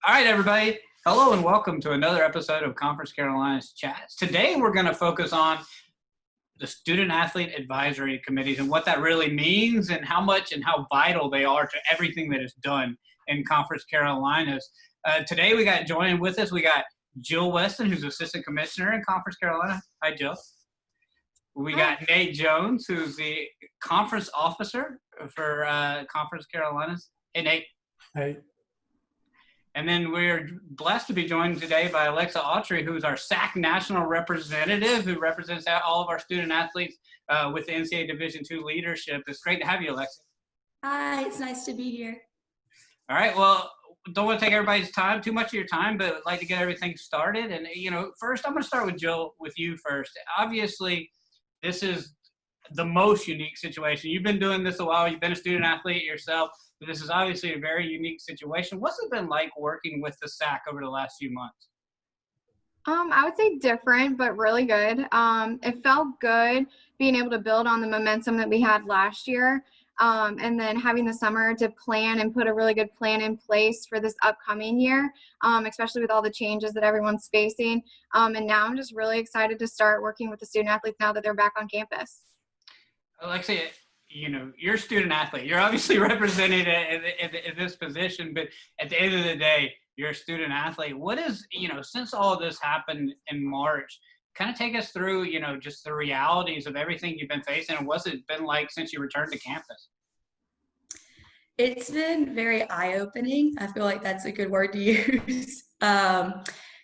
All right, everybody. Hello and welcome to another episode of Conference Carolinas Chats. Today we're going to focus on the student athlete advisory committees and what that really means and how much and how vital they are to everything that is done in Conference Carolinas. Today we got joining with us, we got Jill Weston, who's Assistant Commissioner in Conference Carolina. Hi, Jill. We got Nate Jones, who's the Conference Officer for Conference Carolinas. Hey, Nate. Hey. And then we're blessed to be joined today by Alexa Autry, who's our SAC National Representative, who represents all of our student athletes with the NCAA Division II leadership. It's great to have you, Alexa. Hi, it's nice to be here. All right, well, don't want to take everybody's time, too much of your time, but I'd like to get everything started. And, first I'm going to start with Jill, with you first. Obviously, this is the most unique situation. You've been doing this a while. You've been a student athlete yourself. But this is obviously a very unique situation. What's it been like working with the SAC over the last few months? I would say different, but really good. It felt good being able to build on the momentum that we had last year, and then having the summer to plan and put a really good plan in place for this upcoming year, especially with all the changes that everyone's facing. And now I'm just really excited to start working with the student athletes now that they're back on campus. Alexia, you're a student athlete. You're obviously represented in this position, but at the end of the day, you're a student athlete. What is, since all of this happened in March, kind of take us through, just the realities of everything you've been facing, and what's it been like since you returned to campus? It's been very eye-opening. I feel like that's a good word to use.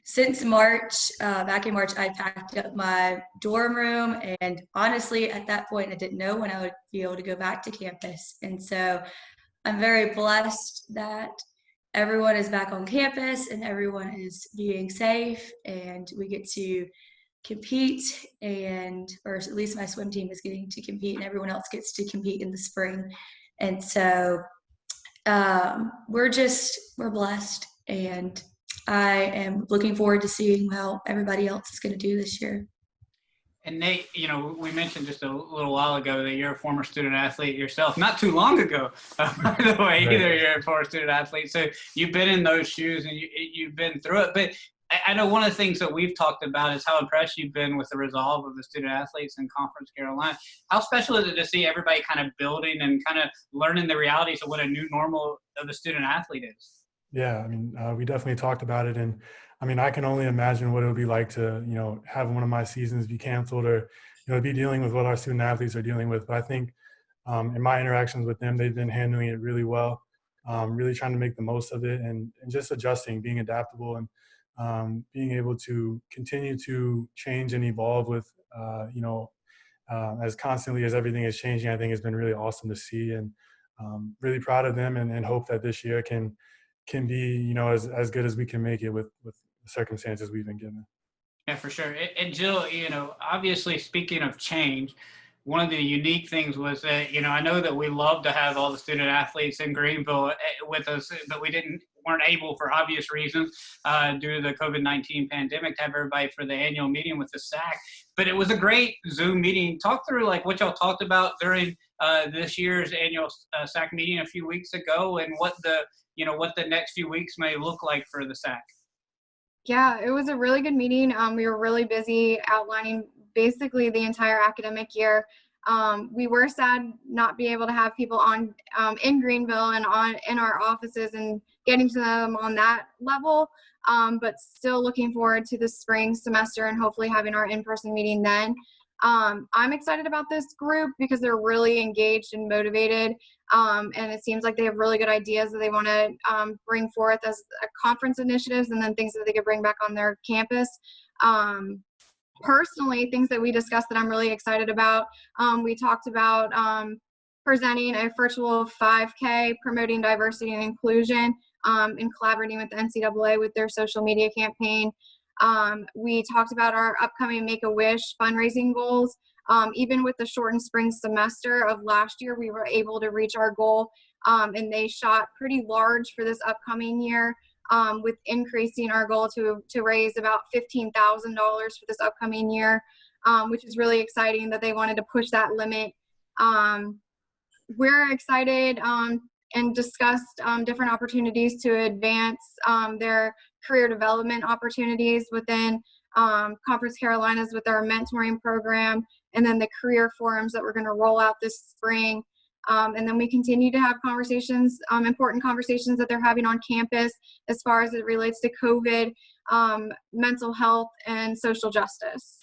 Since March, back in March, I packed up my dorm room, and honestly, at that point, I didn't know when I would be able to go back to campus. And so I'm very blessed that everyone is back on campus and everyone is being safe, and we get to compete, or at least my swim team is getting to compete, and everyone else gets to compete in the spring. And so we're blessed, and I am looking forward to seeing how everybody else is going to do this year. And Nate, we mentioned just a little while ago that you're a former student athlete yourself, not too long ago, by the way, either. You're a former student athlete. So you've been in those shoes and you've been through it. But I know one of the things that we've talked about is how impressed you've been with the resolve of the student athletes in Conference Carolina. How special is it to see everybody kind of building and kind of learning the realities of what a new normal of a student athlete is? Yeah, we definitely talked about it, and I can only imagine what it would be like to, have one of my seasons be canceled, or, be dealing with what our student athletes are dealing with. But I think in my interactions with them, they've been handling it really well, really trying to make the most of it, and just adjusting, being adaptable, and being able to continue to change and evolve with, as constantly as everything is changing. I think it's been really awesome to see, and really proud of them, and hope that this year can be, as good as we can make it with the circumstances we've been given. Yeah, for sure. And Jill, obviously speaking of change, one of the unique things was that, I know that we love to have all the student athletes in Greenville with us, but we weren't able, for obvious reasons, due to the COVID-19 pandemic, to have everybody for the annual meeting with the SAC. But it was a great Zoom meeting. Talk through what y'all talked about during this year's annual SAC meeting a few weeks ago, and what the next few weeks may look like for the SAC. Yeah, it was a really good meeting. We were really busy outlining basically the entire academic year. We were sad not be able to have people on in Greenville and in our offices and getting to them on that level, but still looking forward to the spring semester and hopefully having our in-person meeting then. I'm excited about this group because they're really engaged and motivated, and it seems like they have really good ideas that they want to bring forth as conference initiatives, and then things that they could bring back on their campus. Personally, things that we discussed that I'm really excited about, we talked about presenting a virtual 5K promoting diversity and inclusion, and collaborating with the NCAA with their social media campaign. We talked about our upcoming Make-A-Wish fundraising goals. Even with the shortened spring semester of last year, we were able to reach our goal, and they shot pretty large for this upcoming year, with increasing our goal to raise about $15,000 for this upcoming year, which is really exciting that they wanted to push that limit. We're excited and discussed different opportunities to advance their career development opportunities within Conference Carolinas with our mentoring program, and then the career forums that we're going to roll out this spring. And then we continue to have conversations, important conversations that they're having on campus as far as it relates to COVID, mental health, and social justice.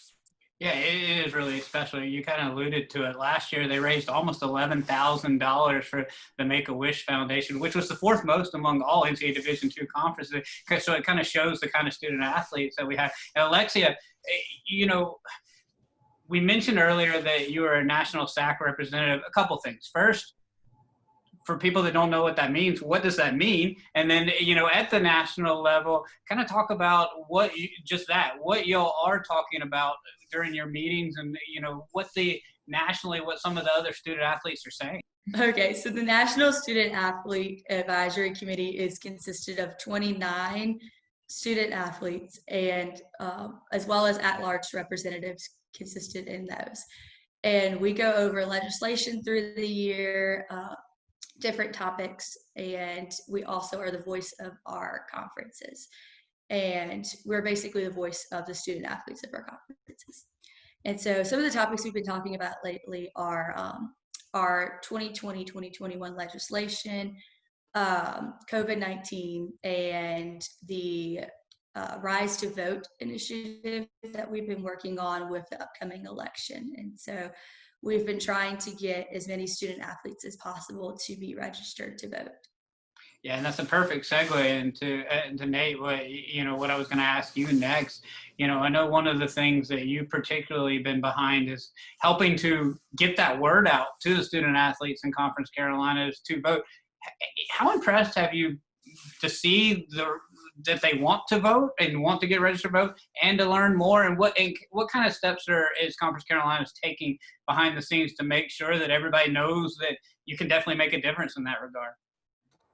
Yeah, it is really special. You kind of alluded to it. Last year, they raised almost $11,000 for the Make-A-Wish Foundation, which was the fourth most among all NCAA Division II conferences. So it kind of shows the kind of student athletes that we have. And Alexia, you know, we mentioned earlier that you are a national SAC representative. A couple things. First, for people that don't know what that means, what does that mean? And then, you know, at the national level, kind of talk about what y'all are talking about during your meetings, and, you know, what some of the other student athletes are saying. Okay, so the National Student Athlete Advisory Committee is consisted of 29 student athletes, and as well as at-large representatives consisted in those. And we go over legislation through the year, different topics, and we also are the voice of our conferences. And we're basically the voice of the student athletes of our conferences. And so some of the topics we've been talking about lately are our 2020-2021 legislation, COVID-19, and the Rise to Vote initiative that we've been working on with the upcoming election. And so we've been trying to get as many student athletes as possible to be registered to vote. Yeah, and that's a perfect segue into Nate. What I was going to ask you next. You know, I know one of the things that you particularly been behind is helping to get that word out to the student athletes in Conference Carolinas to vote. How impressed have you to see that they want to vote and want to get registered to vote, and to learn more, and what kind of steps is Conference Carolinas taking behind the scenes to make sure that everybody knows that you can definitely make a difference in that regard?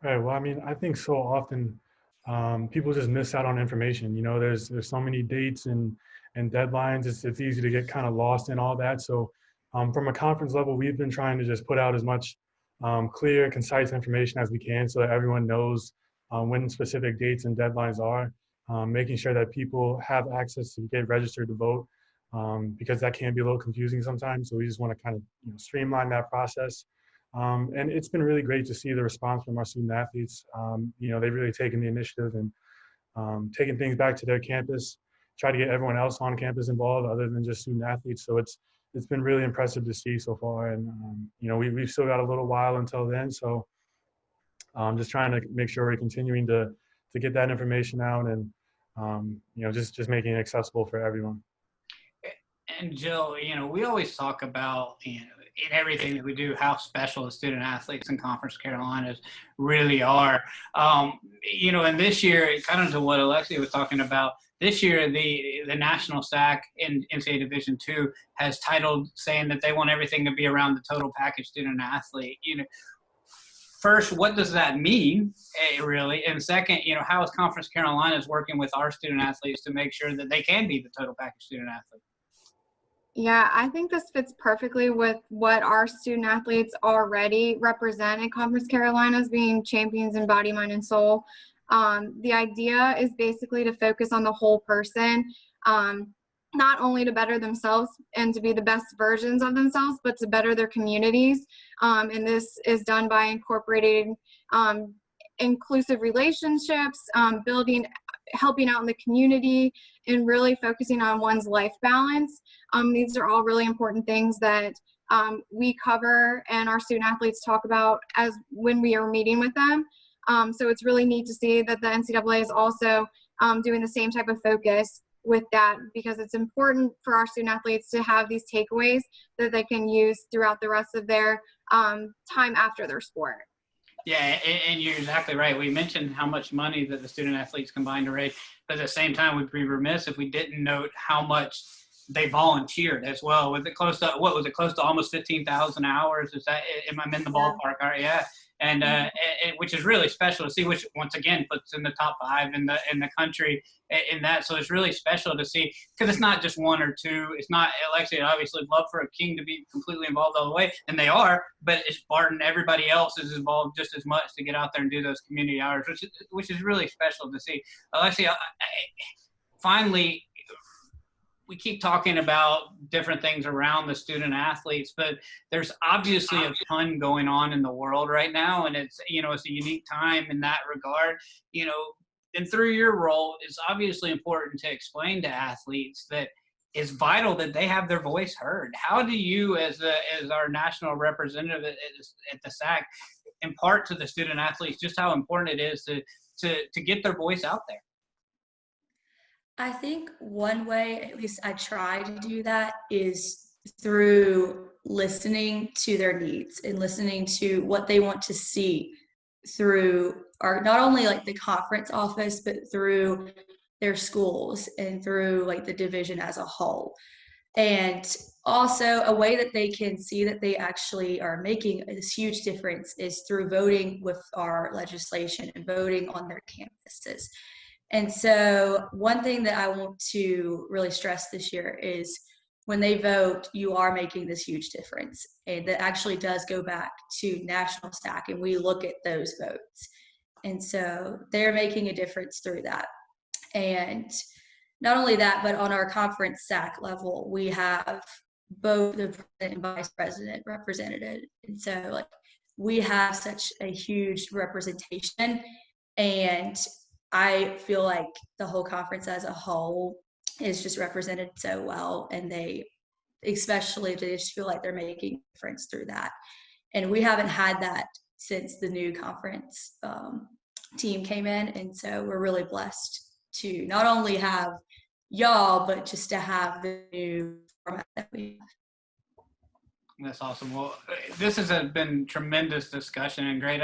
Right. Well, I mean, I think so often people just miss out on information. You know, there's so many dates and deadlines. It's easy to get kind of lost in all that. So from a conference level, we've been trying to just put out as much clear, concise information as we can so that everyone knows when specific dates and deadlines are, making sure that people have access to get registered to vote, because that can be a little confusing sometimes. So we just want to kind of streamline that process. And it's been really great to see the response from our student athletes. They've really taken the initiative and taken things back to their campus, try to get everyone else on campus involved other than just student athletes. So it's been really impressive to see so far. And, we've still got a little while until then. So just trying to make sure we're continuing to get that information out and, just making it accessible for everyone. And Jill, we always talk about, in everything that we do, how special the student athletes in Conference Carolinas really are. And this year, kind of to what Alexia was talking about, this year the National SAC in NCAA Division II has titled saying that they want everything to be around the total package student athlete. First, what does that mean, really? And second, how is Conference Carolinas working with our student athletes to make sure that they can be the total package student athlete? Yeah, I think this fits perfectly with what our student athletes already represent in Conference Carolinas, being champions in body, mind, and soul. The idea is basically to focus on the whole person, not only to better themselves and to be the best versions of themselves, but to better their communities. And this is done by incorporating inclusive relationships, helping out in the community, and really focusing on one's life balance. These are all really important things that we cover and our student athletes talk about as when we are meeting with them. So it's really neat to see that the NCAA is also doing the same type of focus with that, because it's important for our student athletes to have these takeaways that they can use throughout the rest of their time after their sport. Yeah, and you're exactly right. We mentioned how much money that the student athletes combined to raise, but at the same time, we'd be remiss if we didn't note how much they volunteered as well. Was it close to, what was it, close to almost 15,000 hours? Is that, am I in the ballpark? All right, yeah. And which is really special to see, which once again puts in the top 5 in the country in that. So it's really special to see, because it's not just 1 or 2. It's not, Alexia obviously would love for a King to be completely involved all the way, and they are, but it's Barton, everybody else is involved just as much to get out there and do those community hours, which is really special to see. Alexia, finally, we keep talking about different things around the student athletes, but there's obviously a ton going on in the world right now. And it's, it's a unique time in that regard, and through your role, it's obviously important to explain to athletes that it's vital that they have their voice heard. How do you, as our national representative at the SAC, impart to the student athletes just how important it is to get their voice out there? I think one way, at least I try to do that, is through listening to their needs and listening to what they want to see through our, not only like the conference office, but through their schools and through like the division as a whole. And also a way that they can see that they actually are making this huge difference is through voting with our legislation and voting on their campuses. And so one thing that I want to really stress this year is when they vote, you are making this huge difference. And that actually does go back to National SAC, and we look at those votes. And so they're making a difference through that. And not only that, but on our conference SAC level, we have both the president and vice president represented. And so like we have such a huge representation, and I feel like the whole conference as a whole is just represented so well, and they just feel like they're making a difference through that. And we haven't had that since the new conference team came in, and so we're really blessed to not only have y'all, but just to have the new format that we have. That's awesome. Well, this has been tremendous discussion and great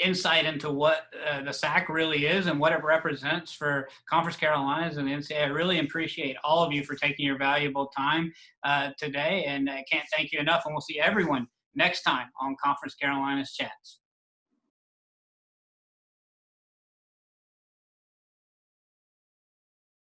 insight into what the SAC really is and what it represents for Conference Carolinas and the NCAA. I really appreciate all of you for taking your valuable time today, and I can't thank you enough. And we'll see everyone next time on Conference Carolinas Chats.